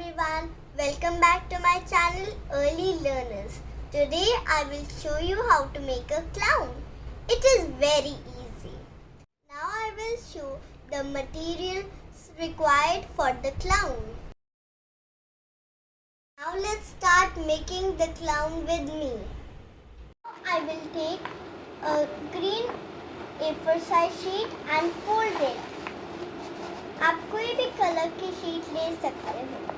everyone, welcome back to my channel Early Learners. Today I will show you how to make a clown. It is very easy. Now I will show the materials required for the clown. Now let's start making the clown with me. I will take a green A4 size sheet and fold it. आप कोई भी colour की sheet ले सकते हो.